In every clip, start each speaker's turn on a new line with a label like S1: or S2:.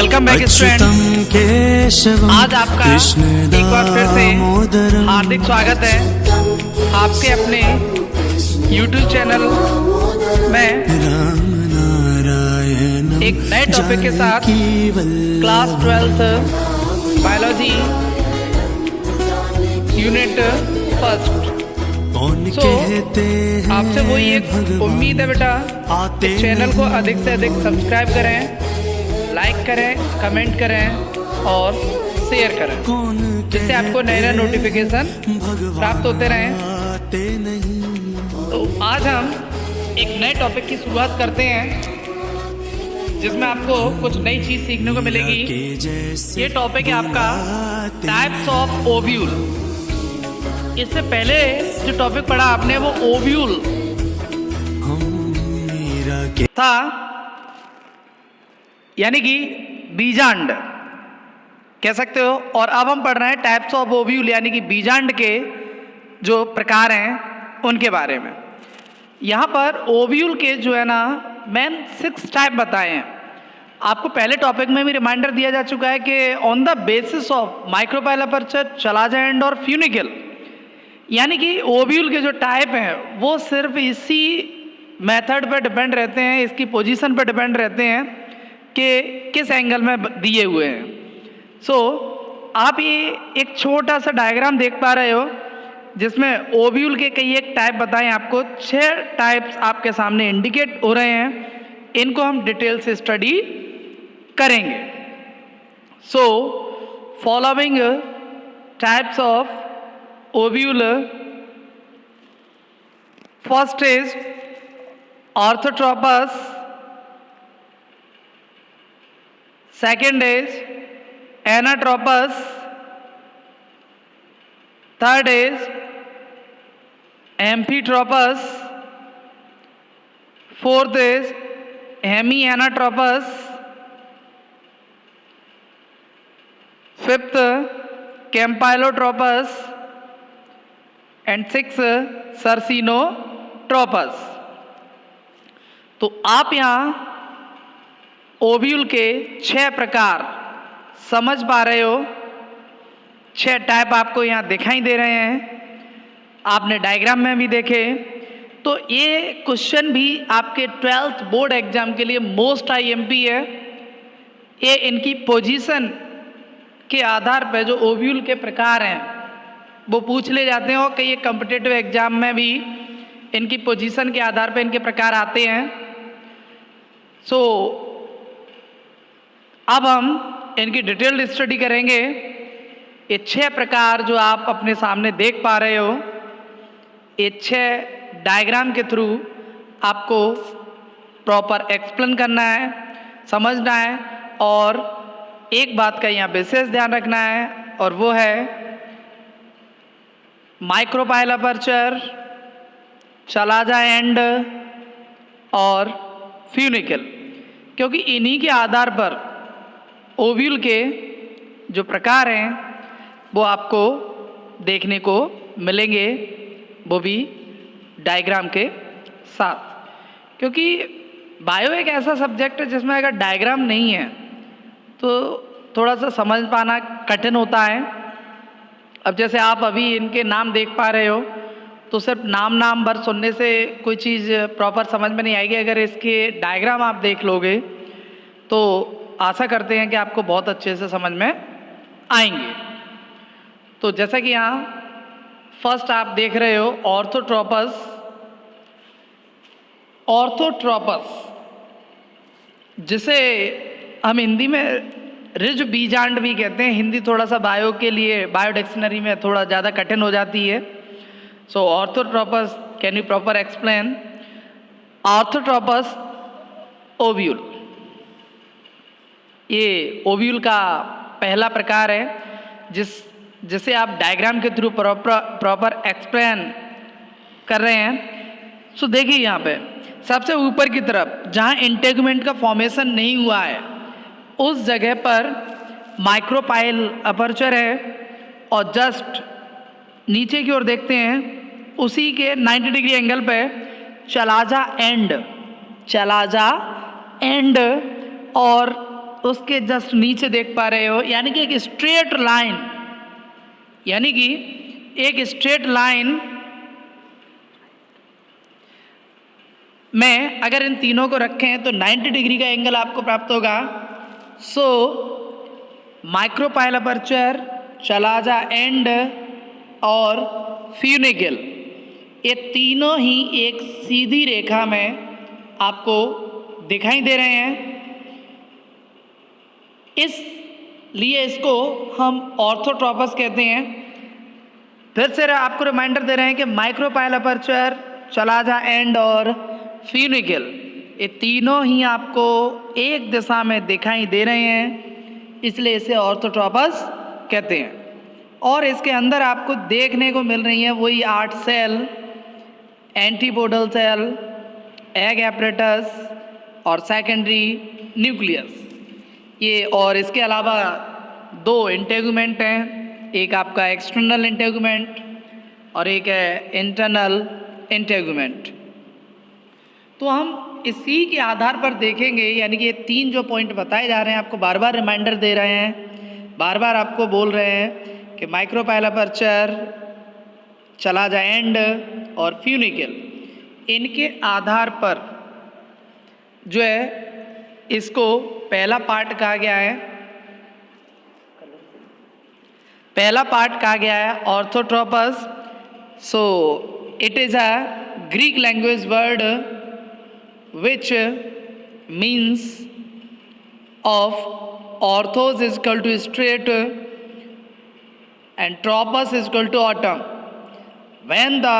S1: Welcome back students. आज आपका एक बार फिर से हार्दिक स्वागत है आपके अपने YouTube चैनल में एक नए टॉपिक के साथ। Class 12th biology unit first. आपसे वही एक उम्मीद है बेटा, चैनल को अधिक से अधिक सब्सक्राइब करें, लाइक करें, कमेंट करें और शेयर करें, जिससे आपको नए नए नोटिफिकेशन प्राप्त होते रहें। तो आज हम एक नए टॉपिक की शुरुआत करते हैं, जिसमें आपको कुछ नई चीज़ सीखने को मिलेगी। ये टॉपिक है आपका टाइप्स ऑफ ओव्यूल। इससे पहले जो टॉपिक पढ़ा आपने वो ओव्यूल था, यानी कि बीजांड कह सकते हो। और अब हम पढ़ रहे हैं टाइप्स ऑफ ओव्यूल, यानी कि बीजांड के जो प्रकार हैं उनके बारे में। यहाँ पर ओव्यूल के जो है ना मेन 6 टाइप बताए हैं। आपको पहले टॉपिक में भी रिमाइंडर दिया जा चुका है कि on the basis of micropyle aperture, chalaza and और फ्यूनिकल, यानी कि ओव्यूल के जो टाइप हैं वो सिर्फ इसी मेथड पर डिपेंड रहते हैं, इसकी पोजीशन पर डिपेंड रहते हैं कि किस एंगल में दिए हुए हैं। आप ये एक छोटा सा डायग्राम देख पा रहे हो, जिसमें ओव्यूल के कई एक टाइप बताएं आपको। 6 टाइप्स आपके सामने इंडिकेट हो रहे हैं, इनको हम डिटेल से स्टडी करेंगे। Following types of ovule, first is orthotropous, second is anatropous, third is amphitropous, fourth is hemi anatropous, fifth campylotropous and 6 circinotropous. तो आप यहाँ ओव्यूल के 6 प्रकार समझ पा रहे हो। 6 टाइप आपको यहाँ दिखाई दे रहे हैं, आपने डायग्राम में भी देखे। तो ये क्वेश्चन भी आपके 12th बोर्ड एग्जाम के लिए मोस्ट IMP है। ये इनकी पोजीशन के आधार पर जो ओव्यूल के प्रकार हैं वो पूछ ले जाते हैं, और कई कॉम्पिटिटिव एग्जाम में भी इनकी पोजीशन के आधार पर इनके प्रकार आते हैं। अब हम इनकी डिटेल्ड स्टडी करेंगे। ये 6 प्रकार जो आप अपने सामने देख पा रहे हो, ये 6 डायग्राम के थ्रू आपको प्रॉपर एक्सप्लेन करना है, समझना है, और एक बात का यहाँ विशेष ध्यान रखना है, और वो है माइक्रोपाइल अपर्चर, चलाजा एंड और फ्यूनिकल, क्योंकि इन्हीं के आधार पर ओव्यूल के जो प्रकार हैं वो आपको देखने को मिलेंगे, वो भी डायग्राम के साथ। क्योंकि बायो एक ऐसा सब्जेक्ट है जिसमें अगर डायग्राम नहीं है तो थोड़ा सा समझ पाना कठिन होता है। अब जैसे आप अभी इनके नाम देख पा रहे हो, तो सिर्फ नाम भर सुनने से कोई चीज़ प्रॉपर समझ में नहीं आएगी। अगर इसके डायग्राम आप देख लोगे तो आशा करते हैं कि आपको बहुत अच्छे से समझ में आएंगे। तो जैसा कि यहाँ फर्स्ट आप देख रहे हो ऑर्थोट्रोपस। ऑर्थोट्रोपस जिसे हम हिंदी में रिज बीजांड भी कहते हैं। हिंदी थोड़ा सा बायो के लिए, बायो डिक्शनरी में थोड़ा ज़्यादा कठिन हो जाती है। Orthotropous, can you proper explain orthotropous ovule? ये ओव्यूल का पहला प्रकार है जिसे आप डायग्राम के थ्रू प्रॉपर एक्सप्लेन कर रहे हैं। देखिए यहाँ पे सबसे ऊपर की तरफ जहाँ इंटेगुमेंट का फॉर्मेशन नहीं हुआ है, उस जगह पर माइक्रोपाइल अपर्चर है, और जस्ट नीचे की ओर देखते हैं उसी के 90 डिग्री एंगल पे चलाजा एंड और उसके जस्ट नीचे देख पा रहे हो, यानी कि एक स्ट्रेट लाइन, यानी कि एक स्ट्रेट लाइन में अगर इन तीनों को रखें तो 90 डिग्री का एंगल आपको प्राप्त होगा। सो माइक्रोपाइल अपर्चर, चलाजा एंड और फ्यूनिकल, ये तीनों ही एक सीधी रेखा में आपको दिखाई दे रहे हैं, इसलिए इसको हम ऑर्थोट्रोपस कहते हैं। फिर से आपको रिमाइंडर दे रहे हैं कि माइक्रोपाइल अपर्चर, चलाजा एंड और फ्यूनिकल, ये तीनों ही आपको एक दिशा में दिखाई दे रहे हैं, इसलिए इसे ऑर्थोट्रोपस कहते हैं। और इसके अंदर आपको देखने को मिल रही है वही 8 cell, antipodal cell, egg apparatus और सेकेंडरी न्यूक्लियस, ये और इसके अलावा 2 इंटेगुमेंट हैं, एक आपका एक्सटर्नल इंटेगुमेंट और एक है इंटरनल इंटेगुमेंट। तो हम इसी के आधार पर देखेंगे, यानी कि ये 3 जो पॉइंट बताए जा रहे हैं, आपको बार बार रिमाइंडर दे रहे हैं, बार बार आपको बोल रहे हैं कि माइक्रोपाइल अपर्चर, चलाजा एंड और फ्यूनिकल, इनके आधार पर जो है इसको पहला पार्ट कहा गया है, पहला पार्ट कहा गया है orthotropous. So it is a Greek language word which means of orthos is equal to straight and tropos is equal to autumn. When the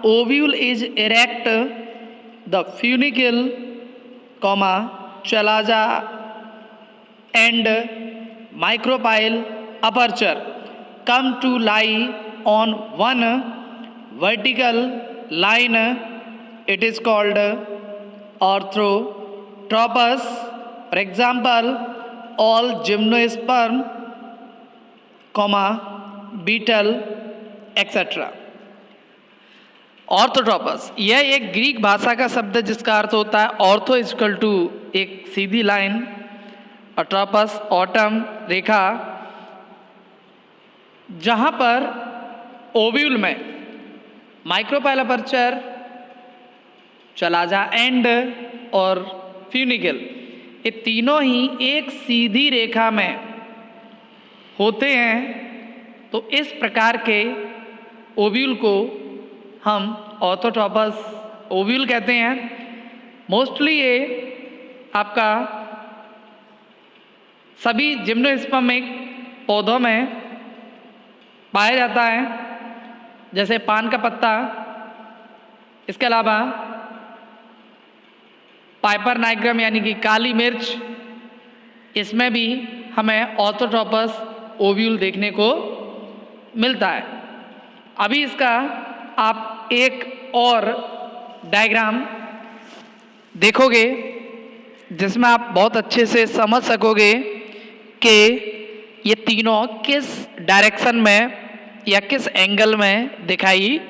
S1: ovule is erect, the funicle, chalaza and micropyle aperture come to lie on one vertical line. It is called orthotropous. For example, all gymnosperm, betel etcetera. Orthotropous यह एक Greek भाषा का शब्द है जिसका अर्थ होता है ortho equal to एक सीधी लाइन और ट्रोपस ऑटम रेखा, जहाँ पर ओव्यूल में माइक्रोपाइल अपर्चर, चलाजा एंड और फ्यूनिकल, ये तीनों ही एक सीधी रेखा में होते हैं। तो इस प्रकार के ओव्यूल को हम ऑर्थोट्रोपस ओव्यूल कहते हैं। मोस्टली ये आपका सभी जिम्नोस्पर्मिक पौधों में पाया जाता है, जैसे पान का पत्ता, इसके अलावा पाइपर नाइग्रम यानी कि काली मिर्च, इसमें भी हमें ऑर्थोट्रोपस ओव्यूल देखने को मिलता है। अभी इसका आप एक और डायग्राम देखोगे जिसमें आप बहुत अच्छे से समझ सकोगे कि ये तीनों किस डायरेक्शन में या किस एंगल में दिखाई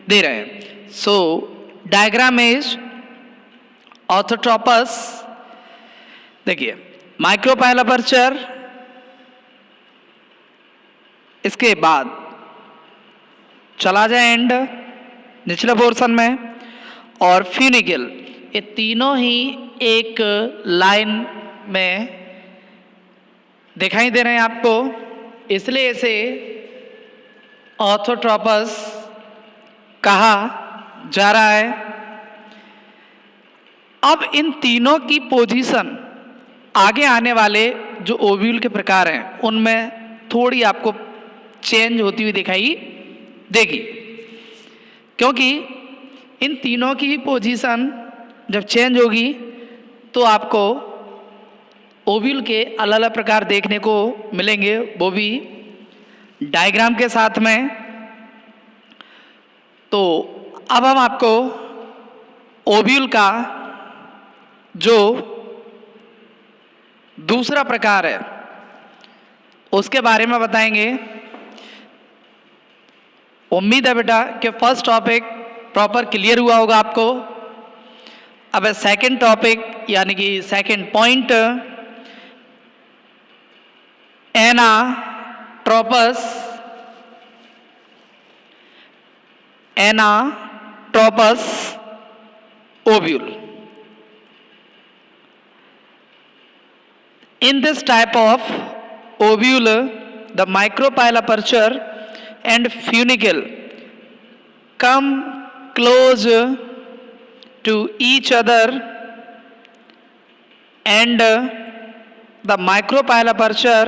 S1: दे रहे हैं। सो डायग्राम इज ऑर्थोट्रोपस। देखिए, माइक्रोपाइल अपर्चर, इसके बाद चलाजा एंड निचले पोर्शन में और फ्यूनिकल, ये तीनों ही एक लाइन में दिखाई दे रहे हैं आपको, इसलिए इसे ऑर्थोट्रोपस कहा जा रहा है। अब इन तीनों की पोजीशन आगे आने वाले जो ओव्यूल के प्रकार हैं उनमें थोड़ी आपको चेंज होती हुई दिखाई देगी, क्योंकि इन तीनों की पोजीशन जब चेंज होगी तो आपको ओव्यूल के अलग अलग प्रकार देखने को मिलेंगे, वो भी डायग्राम के साथ में। तो अब हम आपको ओव्यूल का जो दूसरा प्रकार है उसके बारे में बताएंगे। उम्मीद है बेटा कि फर्स्ट टॉपिक प्रॉपर क्लियर हुआ होगा आपको। अब सेकंड टॉपिक यानी कि second point anatropous, anatropous ovule. In this type of ovule, the micropyle aperture and funicle come close to each other, and the micropyle aperture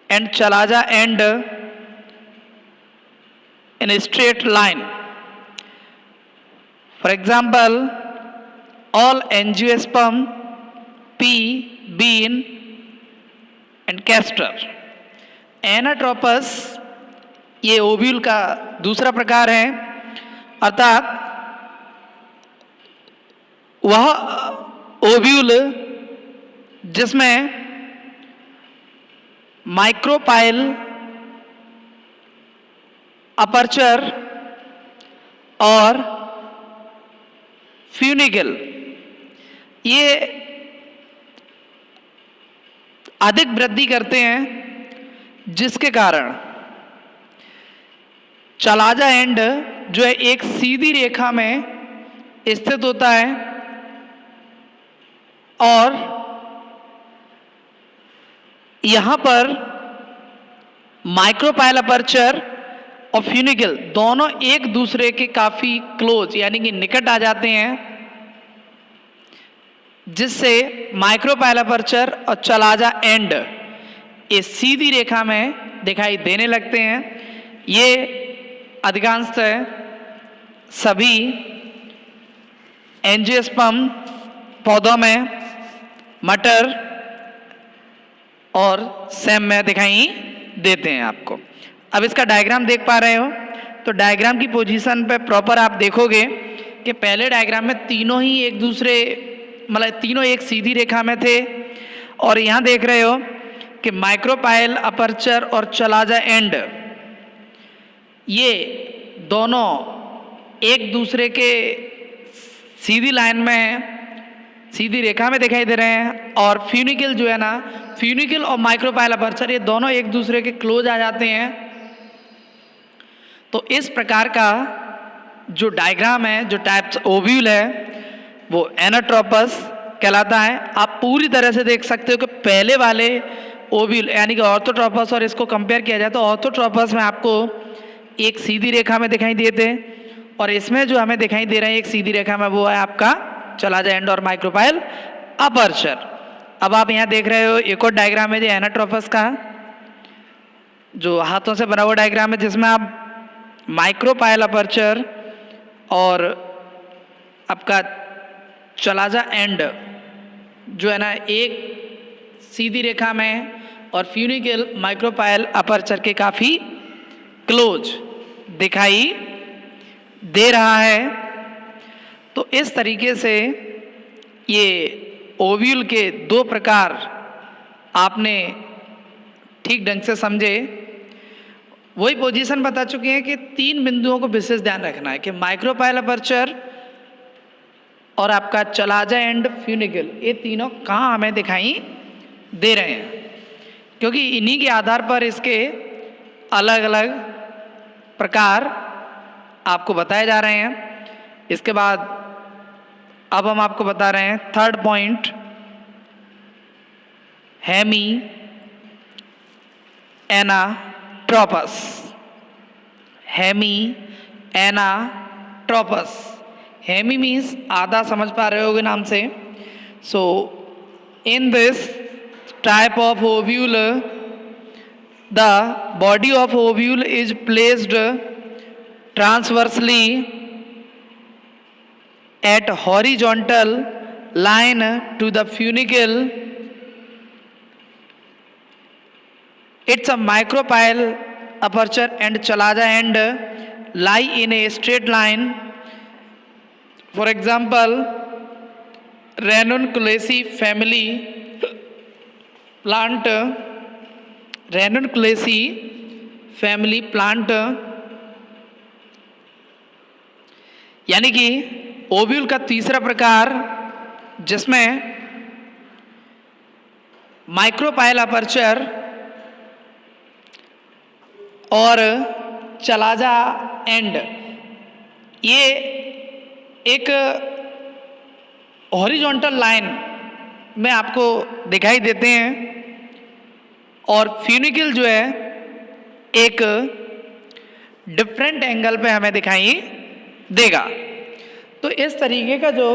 S1: and chalaza end in a straight line. For example, all angiosperm, pea, bean and castor. Anatropous ये ovule का दूसरा प्रकार है, अर्थात वह ovule जिसमें micropyle aperture और funicle ये अधिक वृद्धि करते हैं, जिसके कारण चलाजा एंड जो है एक सीधी रेखा में स्थित होता है और यहां पर माइक्रोपाइल अपर्चर और फ्यूनिकल दोनों एक दूसरे के काफी क्लोज यानी कि निकट आ जाते हैं, जिससे माइक्रोपाइल अपर्चर और चलाजा एंड इस सीधी रेखा में दिखाई देने लगते हैं। ये अधिकांशतः सभी एंजियोस्पर्म पौधों में, मटर और सेम में दिखाई देते हैं आपको। अब इसका डायग्राम देख पा रहे हो, तो डायग्राम की पोजीशन पे प्रॉपर आप देखोगे कि पहले डायग्राम में तीनों ही एक दूसरे मतलब तीनों एक सीधी रेखा में थे, और यहाँ देख रहे हो कि माइक्रोपाइल अपर्चर और चलाजा एंड ये दोनों एक दूसरे के सीधी लाइन में, सीधी रेखा में दिखाई दे रहे हैं, और फ्यूनिकल जो है ना, फ्यूनिकल और माइक्रोपाइल अपर्चर ये दोनों एक दूसरे के क्लोज आ जाते हैं। तो इस प्रकार का जो डायग्राम है, जो टाइप्स ओव्यूल है, वो एनाट्रोपस कहलाता है। आप पूरी तरह से देख सकते हो कि पहले वाले ओव्यूल यानी कि ऑर्थोट्रोपस और इसको कंपेयर किया जाए तो ऑर्थोट्रोपस में आपको एक सीधी रेखा में दिखाई दिए थे, और इसमें जो हमें दिखाई दे रहे हैं एक सीधी रेखा में, वो है आपका चलाजा एंड और माइक्रोपाइल अपर्चर। अब आप यहाँ देख रहे हो एक और डायग्राम है जो एनाट्रोपस का, जो हाथों से बना हुआ डायग्राम है, जिसमें आप माइक्रोपाइल अपर्चर और आपका चलाजा एंड जो है ना एक सीधी रेखा में, और फ्यूनिकल माइक्रोपाइल अपर्चर के काफ़ी क्लोज दिखाई दे रहा है। तो इस तरीके से ये ओव्यूल के दो प्रकार आपने ठीक ढंग से समझे। वही पोजीशन बता चुके हैं कि तीन बिंदुओं को विशेष ध्यान रखना है कि माइक्रोपाइल अपर्चर और आपका चलाजा एंड फ्यूनिकल ये तीनों कहाँ हमें दिखाई दे रहे हैं, क्योंकि इन्हीं के आधार पर इसके अलग अलग प्रकार आपको बताए जा रहे हैं। इसके बाद अब हम आपको बता रहे हैं third point, hemi anatropous. Hemi anatropous, hemi means आधा, समझ पा रहे होगे नाम से। So in this type of ovule the body of ovule is placed transversely at horizontal line to the funicle. It's a micropyle aperture and chalaza end lie in a straight line. For example, Ranunculaceae family plant, Ranunculaceae family plant, यानी कि ovule का तीसरा प्रकार जिसमें micropyle aperture और chalaza and, ये एक horizontal line में आपको दिखाई देते हैं और फ्यूनिकल जो है एक डिफरेंट एंगल पे हमें दिखाई देगा। तो इस तरीके का जो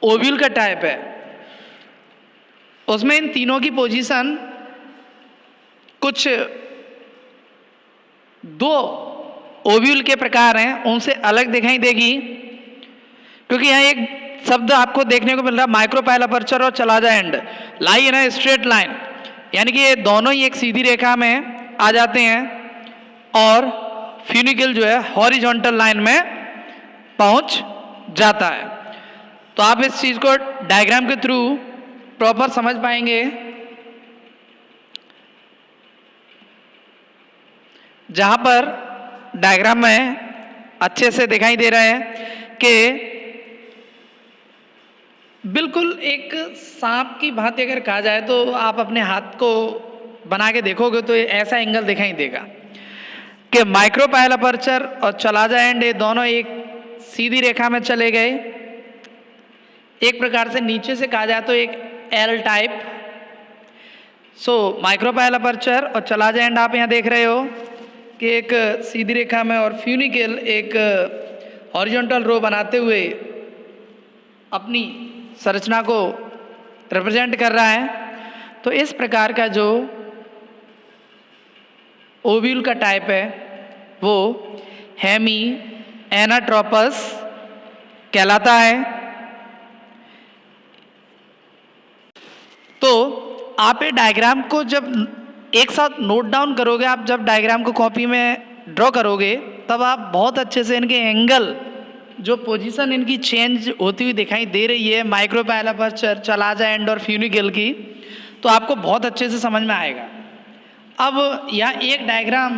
S1: ओव्यूल का टाइप है उसमें इन तीनों की पोजीशन कुछ दो ओव्यूल के प्रकार हैं उनसे अलग दिखाई देगी, क्योंकि यहाँ एक शब्द आपको देखने को मिल रहा है माइक्रोपाइल अपर्चर और chalaza and lie in a straight line, यानी कि ये दोनों ही एक सीधी रेखा में आ जाते हैं और फ्यूनिकल जो है हॉरिजॉन्टल लाइन में पहुंच जाता है। तो आप इस चीज़ को डायग्राम के थ्रू प्रॉपर समझ पाएंगे, जहां पर डायग्राम में अच्छे से दिखाई दे रहा है कि बिल्कुल एक सांप की भांति अगर कहा जाए तो आप अपने हाथ को बना के देखोगे तो ऐसा एंगल दिखाई देगा कि माइक्रोपाइल अपर्चर और चलाजा एंड ये दोनों एक सीधी रेखा में चले गए। एक प्रकार से नीचे से कहा जाए तो एक एल टाइप। सो माइक्रोपाइल अपर्चर और चलाजा एंड आप यहाँ देख रहे हो कि एक सीधी रेखा में और फ्यूनिकल एक हॉरिजॉन्टल रो बनाते हुए अपनी संरचना को रिप्रेजेंट कर रहा है। तो इस प्रकार का जो ओव्यूल का टाइप है वो हेमी एनाट्रोपस कहलाता है। तो आप ये डायग्राम को जब एक साथ नोट डाउन करोगे, आप जब डायग्राम को कॉपी में ड्रॉ करोगे तब आप बहुत अच्छे से इनके एंगल जो पोजीशन इनकी चेंज होती हुई दिखाई दे रही है माइक्रोपाइल अपर्चर चलाजा एंड और फ्यूनिकल की, तो आपको बहुत अच्छे से समझ में आएगा। अब यहाँ एक डायग्राम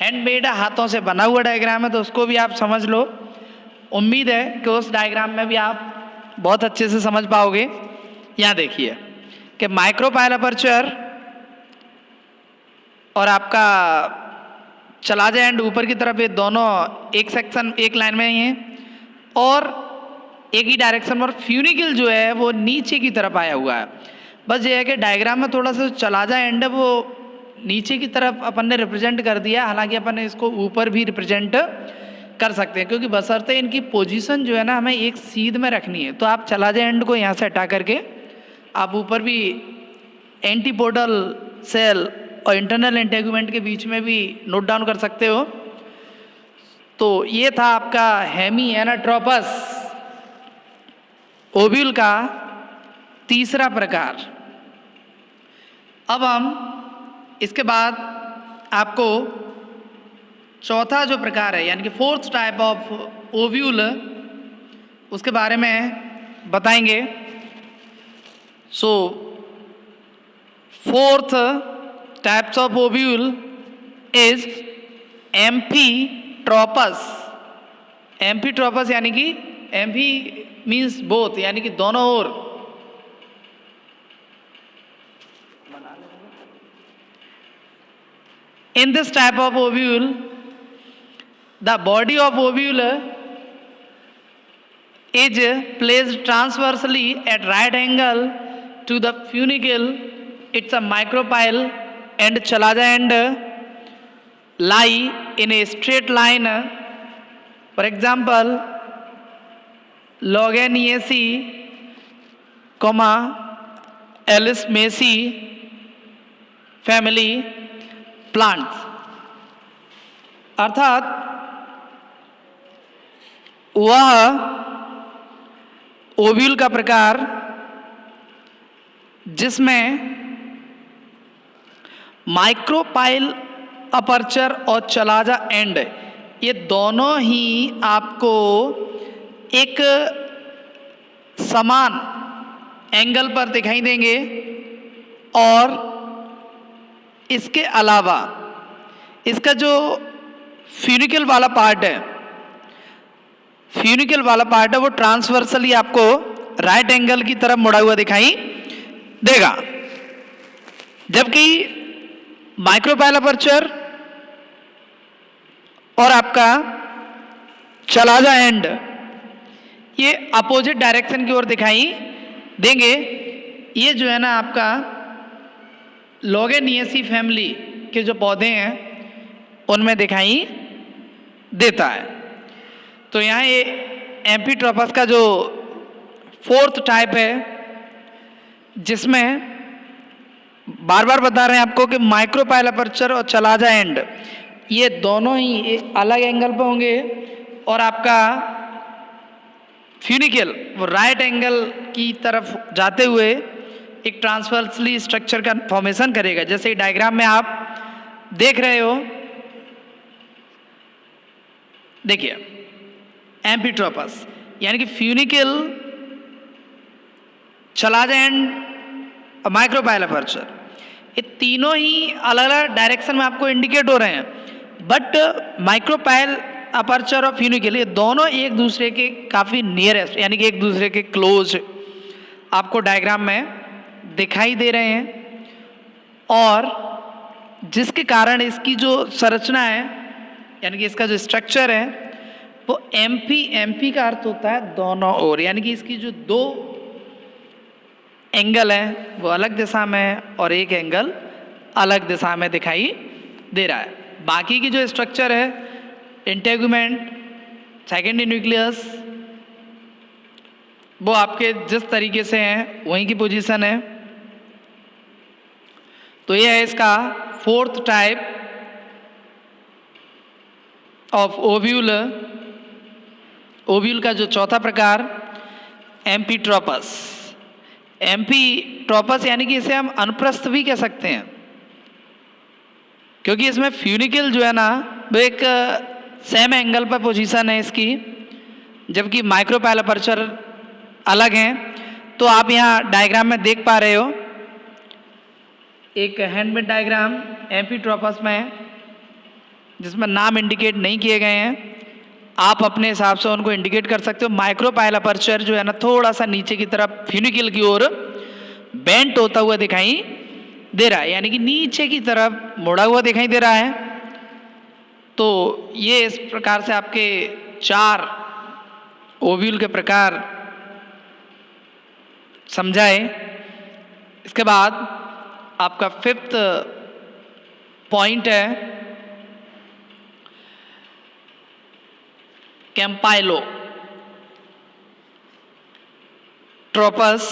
S1: हैंडमेड हाथों से बना हुआ डायग्राम है तो उसको भी आप समझ लो। उम्मीद है कि उस डायग्राम में भी आप बहुत अच्छे से समझ पाओगे। यहाँ देखिए कि माइक्रोपाइल अपर्चर और आपका चलाजा एंड ऊपर की तरफ ये दोनों एक सेक्शन एक लाइन में ही हैं और एक ही डायरेक्शन में, और फ्यूनिकल जो है वो नीचे की तरफ आया हुआ है। बस ये है कि डायग्राम में थोड़ा सा चलाजा एंड है वो नीचे की तरफ अपन ने रिप्रेजेंट कर दिया, हालांकि अपन ने इसको ऊपर भी रिप्रेजेंट कर सकते हैं क्योंकि बशर्ते इनकी पोजीशन जो है ना हमें एक सीध में रखनी है। तो आप चलाजा एंड को यहाँ से हटा करके आप ऊपर भी एंटीपोडल सेल और इंटरनल इंटेगुमेंट के बीच में भी नोट डाउन कर सकते हो। तो ये था आपका हेमी एनाट्रोपस ओव्यूल का तीसरा प्रकार। अब हम इसके बाद आपको चौथा जो प्रकार है यानी कि फोर्थ टाइप ऑफ ओव्यूल उसके बारे में बताएंगे। So fourth types of ovule is amphitropous. Amphitropous यानी कि एम्फी मीन्स बोथ, यानी कि दोनों ओर। In this type of ovule, the body of ovule is placed transversely at right angle to the funicle. It's a micropyle and chalaja end lie in a straight line. For example, Loganaceae, Alismaceae family plants। अर्थात वह ovule का प्रकार जिसमें micropyle aperture और chalaza and ये दोनों ही आपको एक समान एंगल पर दिखाई देंगे और इसके अलावा इसका जो फ्यूनिकल वाला पार्ट है, फ्यूनिकल वाला पार्ट है वो ट्रांसवर्सली आपको राइट एंगल की तरफ मुड़ा हुआ दिखाई देगा। जबकि माइक्रोपाइल अपर्चर और आपका चलाजा एंड ये अपोजिट डायरेक्शन की ओर दिखाई देंगे। ये जो है ना आपका लोगेनियसी फैमिली के जो पौधे हैं उनमें दिखाई देता है। तो यहाँ ये एम्फीट्रोपस का जो फोर्थ टाइप है, जिसमें बार बार बता रहे हैं आपको कि माइक्रोपाइल अपर्चर और चलाजा एंड ये दोनों ही अलग एंगल पे होंगे और आपका फ्यूनिकल वो राइट एंगल की तरफ जाते हुए एक ट्रांसवर्सली स्ट्रक्चर का फॉर्मेशन करेगा। जैसे डायग्राम में आप देख रहे हो, देखिए एम्फीट्रोपस यानी कि funicle, chalaza and micropyle aperture, ये तीनों ही अलग अलग डायरेक्शन में आपको इंडिकेट हो रहे हैं। बट माइक्रोपाइल अपर्चर और फ्यूनिकल ये दोनों एक दूसरे के काफ़ी नियरेस्ट यानी कि एक दूसरे के क्लोज आपको डायग्राम में दिखाई दे रहे हैं, और जिसके कारण इसकी जो संरचना है यानी कि इसका जो स्ट्रक्चर है वो एम्फी का अर्थ होता है दोनों ओर, यानी कि इसकी जो दो एंगल है वो अलग दिशा में है और एक एंगल अलग दिशा में दिखाई दे रहा है। बाकी की जो स्ट्रक्चर है इंटेगुमेंट, सेकेंडरी न्यूक्लियस, वो आपके जिस तरीके से हैं वहीं की पोजीशन है। तो ये है इसका fourth type of ovule. Ovule का जो चौथा प्रकार एम्फीट्रोपस। एम्फीट्रोपस यानी कि इसे हम अनुप्रस्थ भी कह सकते हैं, क्योंकि इसमें फ्यूनिकल जो है ना वो एक सेम एंगल पर पोजीशन है इसकी, जबकि माइक्रोपाइल अपर्चर अलग हैं। तो आप यहाँ डायग्राम में देख पा रहे हो एक हैंडमेड डायग्राम एम्फीट्रोपस में, जिसमें नाम इंडिकेट नहीं किए गए हैं, आप अपने हिसाब से उनको इंडिकेट कर सकते हो। माइक्रोपाइल अपर्चर जो है ना थोड़ा सा नीचे की तरफ फ्यूनिकल की ओर बेंट होता हुआ दिखाई दे रहा है, यानी कि नीचे की तरफ मुड़ा हुआ दिखाई दे रहा है। तो ये इस प्रकार से आपके 4 ओव्यूल के प्रकार समझाए। इसके बाद आपका 5th पॉइंट है कैम्पाइलो ट्रोपस।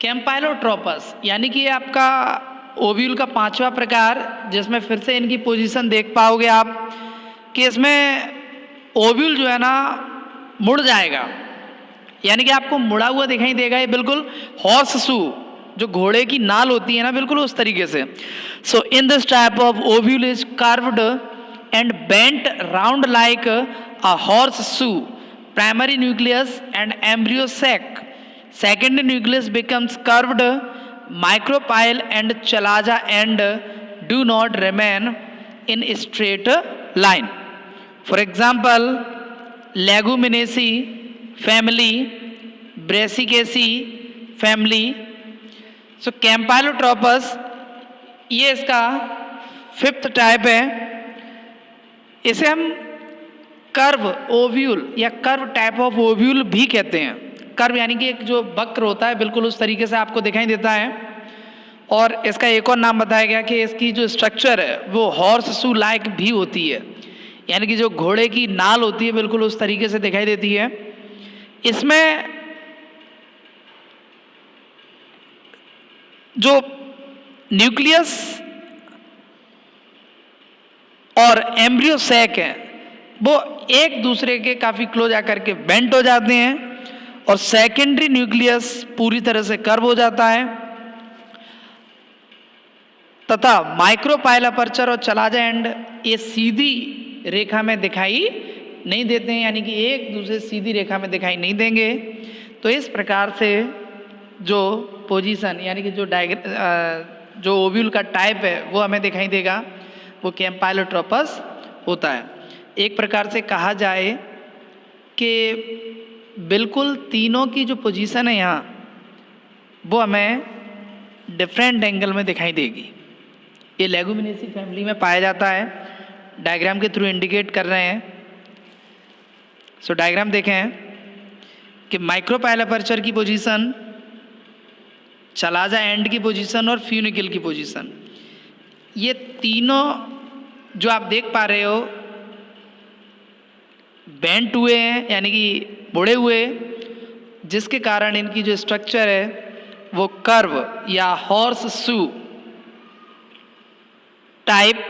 S1: कैम्पाइलोट्रोपस यानी कि आपका ओव्यूल का 5वां प्रकार, जिसमें फिर से इनकी पोजीशन देख पाओगे आप कि इसमें ओव्यूल जो है ना मुड़ जाएगा, यानी कि आपको मुड़ा हुआ दिखाई देगा। ये बिल्कुल हॉर्स शू, जो घोड़े की नाल होती है ना, बिल्कुल उस तरीके से। So in this type of ovule is curved and bent round like a horse shoe, primary nucleus and embryo sac, secondary nucleus becomes curved, micropyle and chalaza end do not remain in straight line. For example, Leguminaceae family, Brassicaceae family. So Campylotropus ये इसका 5th type है। इसे हम curve ovule या curve type of ovule भी कहते हैं। Curve यानी कि एक जो वक्र होता है बिल्कुल उस तरीके से आपको दिखाई देता है। और इसका एक और नाम बताया गया कि इसकी जो स्ट्रक्चर है वो हॉर्स शू लाइक भी होती है, यानी कि जो घोड़े की नाल होती है बिल्कुल उस तरीके से दिखाई देती है। इसमें जो न्यूक्लियस और एम्ब्रियो सैक है वो एक दूसरे के काफ़ी क्लोज आकर के बेंट हो जाते हैं, और सेकेंडरी न्यूक्लियस पूरी तरह से कर्व हो जाता है, तथा माइक्रोपाइल अपर्चर और चलाजा एंड ये सीधी रेखा में दिखाई नहीं देते हैं, यानी कि एक दूसरे सीधी रेखा में दिखाई नहीं देंगे। तो इस प्रकार से जो पोजीशन यानी कि जो ओव्यूल का टाइप है वो हमें दिखाई देगा, वो कैम्पाइलोट्रोपस होता है। एक प्रकार से कहा जाए कि बिल्कुल तीनों की जो पोजीशन है यहाँ वो हमें डिफरेंट एंगल में दिखाई देगी। ये लेगुमिनेसी फैमिली में पाया जाता है, डायग्राम के थ्रू इंडिकेट कर रहे हैं। सो डायग्राम देखें कि माइक्रोपाइल अपर्चर की पोजीशन, चलाजा एंड की पोजीशन और फ्यूनिकल की पोजीशन, ये तीनों जो आप देख पा रहे हो बेंट हुए हैं, यानी कि मुड़े हुए, जिसके कारण इनकी जो स्ट्रक्चर है वो कर्व या हॉर्स शू टाइप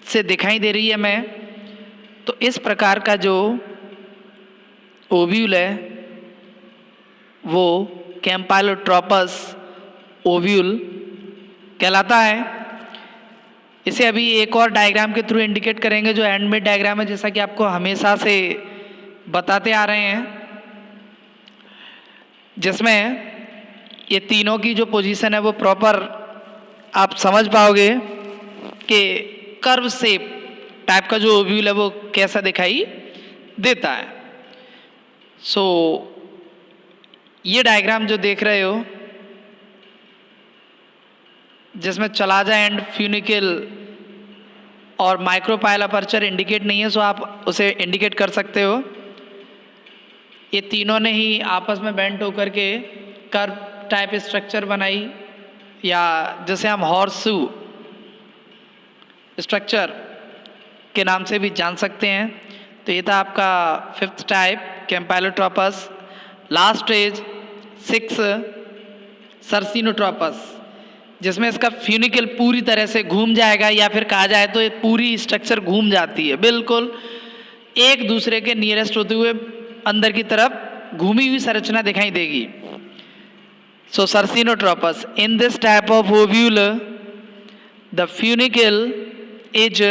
S1: से दिखाई दे रही है हमें। तो इस प्रकार का जो ओव्यूल है वो कैम्पाइलोट्रोपस ओव्यूल कहलाता है। इसे अभी एक और डायग्राम के थ्रू इंडिकेट करेंगे जो एंड में डायग्राम है, जैसा कि आपको हमेशा से बताते आ रहे हैं, जिसमें ये तीनों की जो पोजीशन है वो प्रॉपर आप समझ पाओगे कि कर्व शेप टाइप का जो ओव्यूल है वो कैसा दिखाई देता है। सो ये डायग्राम जो देख रहे हो जिसमें चलाजा एंड फ्यूनिकल और माइक्रोपाइल अपर्चर इंडिकेट नहीं है, सो आप उसे इंडिकेट कर सकते हो। ये तीनों ने ही आपस में बेंट होकर के कर्व टाइप स्ट्रक्चर बनाई, या जिसे हम हॉर्सशू स्ट्रक्चर के नाम से भी जान सकते हैं। तो ये था आपका 5th टाइप कैम्पाइलोट्रोपस। लास्ट स्टेज 6 सर्सिनोट्रोपस, जिसमें इसका फ्यूनिकल पूरी तरह से घूम जाएगा, या फिर कहा जाए तो ये पूरी स्ट्रक्चर घूम जाती है, बिल्कुल एक दूसरे के नियरेस्ट होते हुए अंदर की तरफ घूमी हुई संरचना दिखाई देगी। So circinotropous, in this type of ovule the funicle is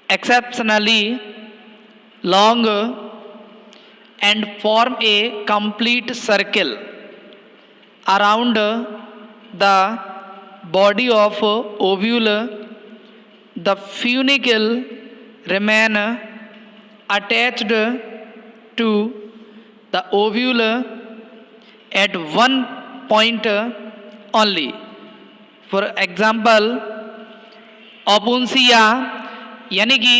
S1: exceptionally long and form a complete circle around the body of ovule. The funicle remain attached to the ovule at one point only. For example, opuntia, यानी कि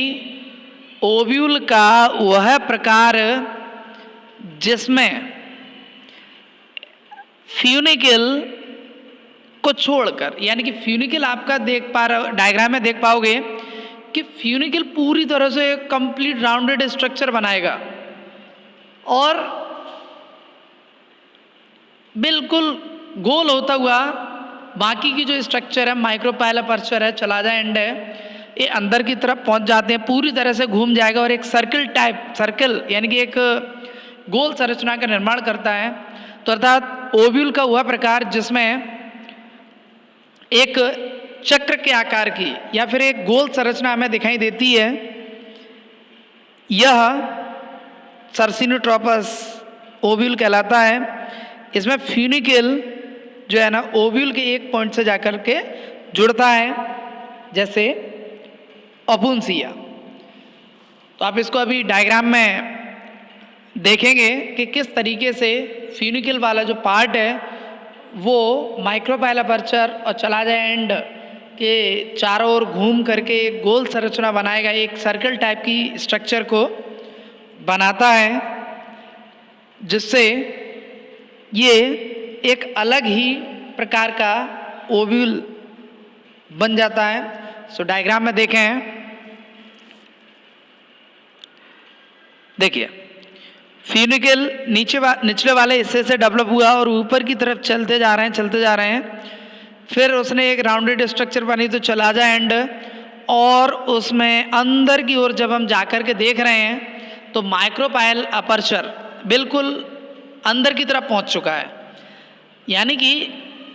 S1: ovule का वह प्रकार जिसमें funicle को छोड़कर, यानी कि फ्यूनिकल आपका देख पा रहे डायग्राम में देख पाओगे कि फ्यूनिकल पूरी तरह से कंप्लीट राउंडेड स्ट्रक्चर बनाएगा और बिल्कुल गोल होता हुआ बाकी की जो स्ट्रक्चर है, माइक्रोपाइल अपर्चर है, चलाजा एंड है, ये अंदर की तरफ पहुंच जाते हैं, पूरी तरह से घूम जाएगा और एक सर्कल यानी कि एक गोल संरचना का निर्माण करता है। तो अर्थात ओव्यूल का वह प्रकार जिसमें एक चक्र के आकार की या फिर एक गोल संरचना हमें दिखाई देती है, यह सर्सिनोट्रोपस ओव्यूल कहलाता है। इसमें फ्यूनिकल जो है ना ओव्यूल के एक पॉइंट से जाकर के जुड़ता है, जैसे ओपुंसिया। तो आप इसको अभी डायग्राम में देखेंगे कि किस तरीके से फ्यूनिकल वाला जो पार्ट है वो माइक्रोपाइल अपर्चर और चलाजा एंड के चारों ओर घूम करके एक गोल संरचना बनाएगा, एक सर्कल टाइप की स्ट्रक्चर को बनाता है, जिससे ये एक अलग ही प्रकार का ओव्यूल बन जाता है। सो डायग्राम में देखें, देखिए फ्यूनिकल निचले वाले हिस्से से डेवलप हुआ और ऊपर की तरफ चलते जा रहे हैं, फिर उसने एक राउंडेड स्ट्रक्चर बनी तो चलाजा एंड, और उसमें अंदर की ओर जब हम जाकर के देख रहे हैं तो माइक्रोपाइल अपर्चर बिल्कुल अंदर की तरफ पहुंच चुका है, यानी कि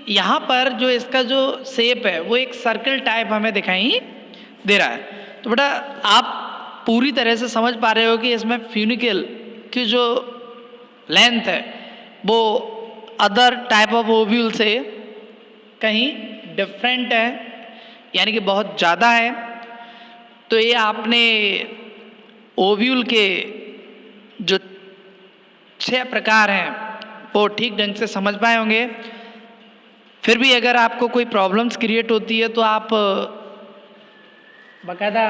S1: यहाँ पर जो इसका जो शेप है वो एक सर्कल टाइप हमें दिखाई दे रहा है। तो बेटा आप पूरी तरह से समझ पा रहे हो कि इसमें फ्यूनिकल की जो लेंथ है वो अदर टाइप ऑफ ओव्यूल से कहीं डिफरेंट है, यानी कि बहुत ज़्यादा है। तो ये आपने ओव्यूल के जो 6 प्रकार हैं वो ठीक ढंग से समझ पाए होंगे। फिर भी अगर आपको कोई प्रॉब्लम्स क्रिएट होती है तो आप बाकायदा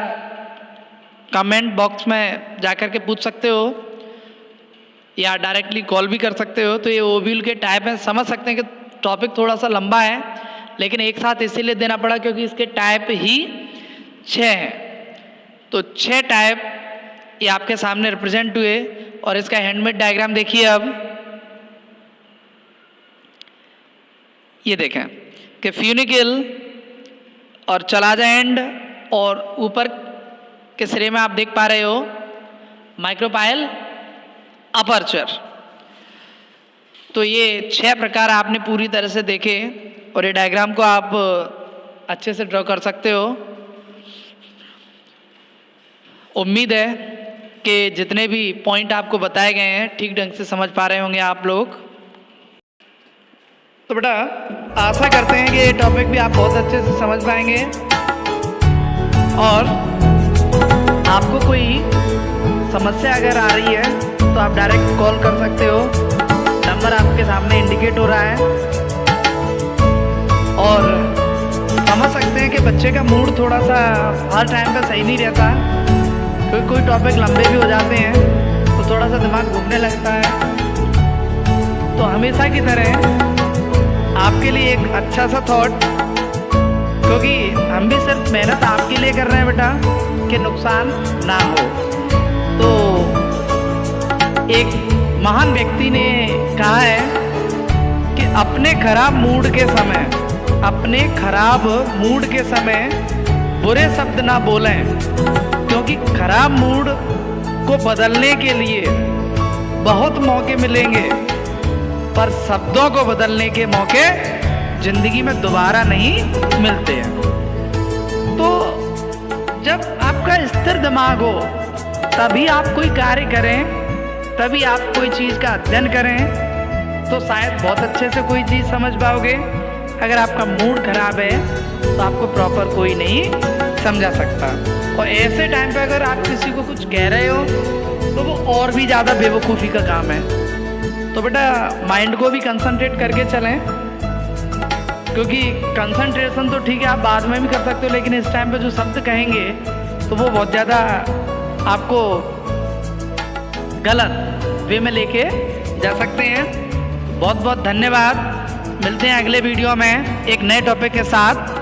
S1: कमेंट बॉक्स में जाकर के पूछ सकते हो या डायरेक्टली कॉल भी कर सकते हो। तो ये ओव्यूल के टाइप हैं, समझ सकते हैं कि टॉपिक थोड़ा सा लंबा है, लेकिन एक साथ इसीलिए देना पड़ा क्योंकि इसके टाइप ही 6 हैं। तो 6 टाइप ये आपके सामने रिप्रेजेंट हुए और इसका हैंडमेड डायग्राम देखिए। अब ये देखें कि फ्यूनिकल और चलाजा एंड और ऊपर के सिरे में आप देख पा रहे हो माइक्रोपाइल अपर्चर। तो ये 6 प्रकार आपने पूरी तरह से देखे और ये डायग्राम को आप अच्छे से ड्रॉ कर सकते हो। उम्मीद है कि जितने भी पॉइंट आपको बताए गए हैं ठीक ढंग से समझ पा रहे होंगे आप लोग। तो बेटा आशा करते हैं कि ये टॉपिक भी आप बहुत अच्छे से समझ पाएंगे और आपको कोई समस्या अगर आ रही है तो आप डायरेक्ट कॉल कर सकते हो। नंबर आपके सामने इंडिकेट हो रहा है और समझ सकते हैं कि बच्चे का मूड थोड़ा सा हर टाइम पे सही नहीं रहता, क्योंकि कोई टॉपिक लंबे भी हो जाते हैं तो थोड़ा सा दिमाग घूमने लगता है। तो हमेशा की तरह आपके लिए एक अच्छा सा थॉट, क्योंकि हम भी सिर्फ मेहनत आपके लिए कर रहे हैं बेटा कि नुकसान ना हो। तो एक महान व्यक्ति ने कहा है कि अपने खराब मूड के समय बुरे शब्द ना बोलें, क्योंकि खराब मूड को बदलने के लिए बहुत मौके मिलेंगे पर शब्दों को बदलने के मौके जिंदगी में दोबारा नहीं मिलते हैं। तो जब आपका स्थिर दिमाग हो तभी आप कोई कार्य करें, तभी आप कोई चीज़ का अध्ययन करें तो शायद बहुत अच्छे से कोई चीज़ समझ पाओगे। अगर आपका मूड खराब है तो आपको प्रॉपर कोई नहीं समझा सकता, और ऐसे टाइम पे अगर आप किसी को कुछ कह रहे हो तो वो और भी ज़्यादा बेवकूफ़ी का काम है। तो बेटा माइंड को भी कंसंट्रेट करके चलें, क्योंकि कंसंट्रेशन तो ठीक है आप बाद में भी कर सकते हो, लेकिन इस टाइम पे जो शब्द कहेंगे तो वो बहुत ज़्यादा आपको गलत वे में लेके जा सकते हैं। बहुत बहुत धन्यवाद। मिलते हैं अगले वीडियो में एक नए टॉपिक के साथ।